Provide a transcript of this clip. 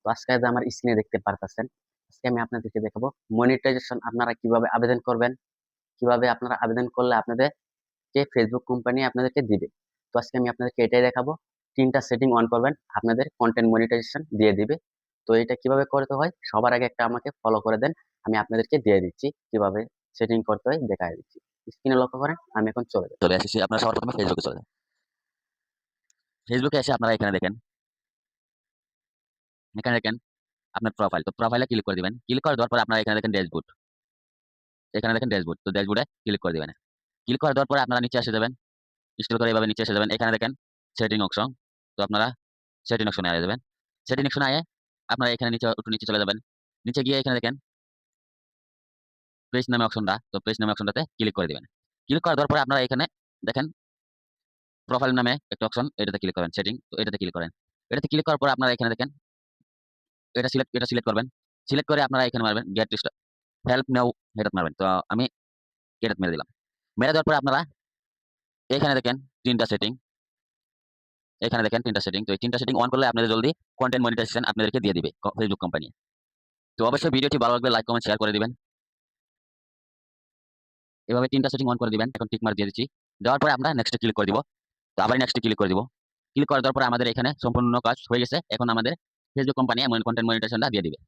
তো আজকে যে আমার স্ক্রিনে দেখতে পারতেছেন, আজকে আমি আপনাদেরকে দেখাবো মনিটাইজেশন আপনারা কিভাবে আবেদন করবেন, কিভাবে আপনারা আবেদন করলে আপনাদের যে ফেসবুক কোম্পানি আপনাদেরকে দিবে। তো আজকে আমি আপনাদেরকে এটাই দেখাবো। 3টা সেটিং অন করবেন, আপনাদের কন্টেন্ট মনিটাইজেশন দিয়ে দিবে। তো এটা কিভাবে করতে হয় সবার আগে একটা আমাকে ফলো করে দেন, আমি আপনাদেরকে দিয়ে দিচ্ছি কিভাবে সেটিং করতে হয় দেখাই দিচ্ছি। স্ক্রিনে লক্ষ্য করেন, আমি এখন চলে যাব। চলে এসেছি। আপনারা সবার প্রথমে ফেসবুকে চলে যান। ফেসবুকে এসে আপনারা এখানে দেখেন, এখানে দেখেন আপনার প্রোফাইল। তো প্রোফাইলে ক্লিক করে দিবেন। ক্লিক করে দেওয়ার পরে আপনারা এখানে দেখেন ড্যাশবোর্ড। এখানে দেখেন ড্যাশবোর্ড। তো ড্যাশবোর্ডে ক্লিক করে দিবেন। ক্লিক করে দেওয়ার পরে আপনারা নিচে এসে যাবেন। স্ক্রল করে এভাবে নিচে এসে যাবেন। এখানে দেখেন সেটিং অপশন। তো আপনারা সেটিং অপশনে আয়া যাবেন। সেটিং অপশনে আয়ে আপনারা এখানে নিচে একটু নিচে চলে যাবেন। নিচে গিয়ে এখানে দেখেন পেজ নামে অপশনটা। তো পেজ নামে অপশনটাতে ক্লিক করে দিবেন। ক্লিক করে দেওয়ার পরে আপনারা এখানে দেখেন প্রোফাইল নামে একটা অপশন, এটাতে ক্লিক করেন। সেটিং, তো এটাতে ক্লিক করেন। এটাতে ক্লিক করার পরে আপনারা এখানে দেখেন এটা সিলেক্ট করবেন। সিলেক্ট করে আপনারা এখানে মারবেন গেট হেল্প নাও, এটাতে মারবেন। তো আমি এটাতে মেরে দিলাম। মেরে দেওয়ার পরে আপনারা এখানে দেখেন 3টা সেটিং। এখানে দেখেন 3টা সেটিং। তো এই 3টা সেটিং অন করলে আপনাদের জলদি কন্টেন্ট মনিটাইজেশন আপনাদেরকে দিয়ে দিবে ফেসবুক কোম্পানি। তো অবশ্যই ভিডিওটি ভালো লাগলে লাইক, কমেন্ট, শেয়ার করে দিবেন। এভাবে 3টা সেটিং অন করে দিবেন। এখন টিক মার্ক দিয়ে দিচ্ছি। দেওয়ার পরে আমরা নেক্সটে ক্লিক করে দিব। তো আবার নেক্সটে ক্লিক করে দিব। ক্লিক করে দেওয়ার পরে আমাদের এখানে সম্পূর্ণ কাজ হয়ে গেছে। এখন আমাদের ফেসবুক কোম্পানি এমন কন্টেন্ট মনিটাইজেশনটা দিয়ে দিবে।